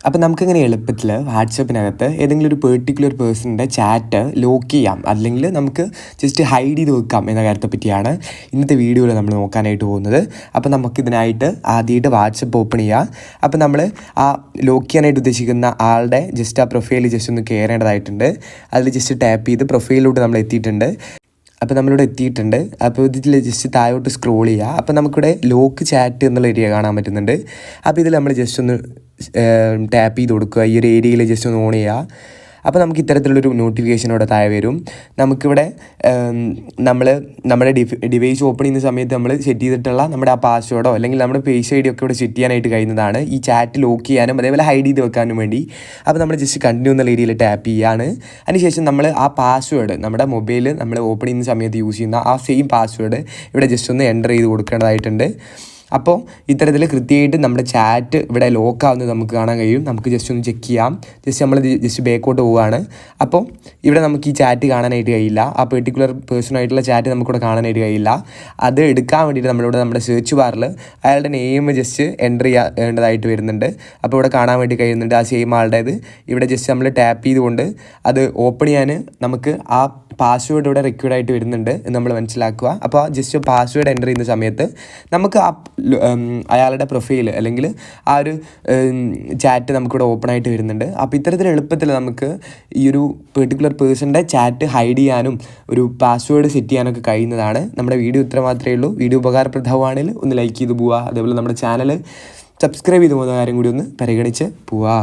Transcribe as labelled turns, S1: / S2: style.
S1: അപ്പോൾ നമുക്കിങ്ങനെ എളുപ്പത്തിൽ വാട്സപ്പിനകത്ത് ഏതെങ്കിലും ഒരു പെർട്ടിക്കുലർ പേഴ്സണിൻ്റെ ചാറ്റ് ലോക്ക് ചെയ്യാം, അല്ലെങ്കിൽ നമുക്ക് ജസ്റ്റ് ഹൈഡ് ചെയ്ത് വെക്കാം എന്ന കാര്യത്തെ പറ്റിയാണ് ഇന്നത്തെ വീഡിയോയിൽ നമ്മൾ നോക്കാനായിട്ട് പോകുന്നത്. അപ്പോൾ നമുക്കിതിനായിട്ട് ആദ്യമായിട്ട് വാട്സപ്പ് ഓപ്പൺ ചെയ്യുക. അപ്പോൾ നമ്മൾ ആ ലോക്ക് ചെയ്യാനായിട്ട് ഉദ്ദേശിക്കുന്ന ആളുടെ ജസ്റ്റ് ആ പ്രൊഫൈൽ ജസ്റ്റ് ഒന്ന് കയറേണ്ടതായിട്ടുണ്ട്. അതിൽ ജസ്റ്റ് ടാപ്പ് ചെയ്ത് പ്രൊഫൈലിലോട്ട് നമ്മൾ എത്തിയിട്ടുണ്ട്. അപ്പോൾ നമ്മളിവിടെ എത്തിയിട്ടുണ്ട്. അപ്പോൾ ഇതിൽ ജസ്റ്റ് താഴോട്ട് സ്ക്രോൾ ചെയ്യുക. അപ്പോൾ നമുക്കിവിടെ ലോക്ക് ചാറ്റ് എന്നുള്ള ഏരിയ കാണാൻ പറ്റുന്നുണ്ട്. അപ്പോൾ ഇതിൽ നമ്മൾ ജസ്റ്റ് ഒന്ന് ടാപ്പ് ചെയ്ത് കൊടുക്കുക. ഈ ഒരു ഏരിയയിൽ ജസ്റ്റ് ഒന്ന് ഓൺ ചെയ്യുക. അപ്പോൾ നമുക്ക് ഇത്തരത്തിലുള്ളൊരു നോട്ടിഫിക്കേഷൻ ഇവിടെ താഴെ വരും. നമുക്കിവിടെ നമ്മുടെ ഡിവൈസ് ഓപ്പൺ ചെയ്യുന്ന സമയത്ത് നമ്മൾ സെറ്റ് ചെയ്തിട്ടുള്ള നമ്മുടെ ആ പാസ്വേഡോ അല്ലെങ്കിൽ നമ്മുടെ ഫേസ് ID ഒക്കെ ഇവിടെ സെറ്റ് ചെയ്യാനായിട്ട് കഴിയുന്നതാണ്, ഈ ചാറ്റ് ലോക്ക് ചെയ്യാനും അതേപോലെ ഹൈഡ് ചെയ്ത് വെക്കാനും വേണ്ടി. അപ്പോൾ നമ്മൾ ജസ്റ്റ് കണ്ടിന്യൂ എന്നുള്ള ഏരിയയിൽ ടാപ്പ് ചെയ്യുകയാണ്. അതിനുശേഷം നമ്മൾ ആ പാസ്വേഡ് നമ്മുടെ മൊബൈൽ നമ്മൾ ഓപ്പൺ ചെയ്യുന്ന സമയത്ത് യൂസ് ചെയ്യുന്ന ആ സെയിം പാസ്വേഡ് ഇവിടെ ജസ്റ്റ് ഒന്ന് എൻ്റർ ചെയ്ത് കൊടുക്കേണ്ടതായിട്ടുണ്ട്. അപ്പോൾ ഇത്തരത്തിൽ കൃത്യമായിട്ട് നമ്മുടെ ചാറ്റ് ഇവിടെ ലോക്കാവുന്നത് നമുക്ക് കാണാൻ കഴിയും. നമുക്ക് ജസ്റ്റ് ഒന്ന് ചെക്ക് ചെയ്യാം. നമ്മൾ ജസ്റ്റ് ബാക്കോട്ട് പോവുകയാണ്. അപ്പോൾ ഇവിടെ നമുക്ക് ഈ ചാറ്റ് കാണാനായിട്ട് കഴിയില്ല. ആ പെർട്ടിക്കുലർ പേഴ്സണായിട്ടുള്ള ചാറ്റ് നമുക്കിവിടെ കാണാനായിട്ട് കഴിയില്ല. അത് എടുക്കാൻ വേണ്ടിയിട്ട് നമ്മളിവിടെ നമ്മുടെ സെർച്ച് ബാറിൽ അയാളുടെ നെയിം ജസ്റ്റ് എൻ്റർ ചെയ്യേണ്ടതായിട്ട് വരുന്നുണ്ട്. അപ്പോൾ ഇവിടെ കാണാൻ വേണ്ടി കഴിയുന്നുണ്ട് ആ സെയിം ആളുടേത്. ഇവിടെ ജസ്റ്റ് നമ്മൾ ടാപ്പ് ചെയ്തുകൊണ്ട് അത് ഓപ്പൺ ചെയ്യാൻ നമുക്ക് ആ പാസ്വേഡ് ഇവിടെ റിക്വയർഡ് ആയിട്ട് വരുന്നുണ്ട് എന്ന് നമ്മൾ മനസ്സിലാക്കുക. അപ്പോൾ ജസ്റ്റ് പാസ്വേഡ് എൻ്റർ ചെയ്യുന്ന സമയത്ത് നമുക്ക് ആ അയാളുടെ പ്രൊഫൈൽ അല്ലെങ്കിൽ ആ ഒരു ചാറ്റ് നമുക്കിവിടെ ഓപ്പൺ ആയിട്ട് വരുന്നുണ്ട്. അപ്പോൾ ഇത്തരത്തിൽ എളുപ്പത്തിൽ നമുക്ക് ഈ ഒരു പെർട്ടിക്കുലർ പേഴ്സണിൻ്റെ ചാറ്റ് ഹൈഡ് ചെയ്യാനും ഒരു പാസ്വേഡ് സെറ്റ് ചെയ്യാനൊക്കെ കഴിയുന്നതാണ്. നമ്മുടെ വീഡിയോ ഇത്ര മാത്രമേ ഉള്ളൂ. വീഡിയോ ഉപകാരപ്രദമാണെങ്കിൽ ഒന്ന് ലൈക്ക് ചെയ്ത് പോവുക. അതേപോലെ നമ്മുടെ ചാനൽ സബ്സ്ക്രൈബ് ചെയ്ത് പോകുന്ന കാര്യം കൂടി ഒന്ന് പരിഗണിച്ച് പോവുക.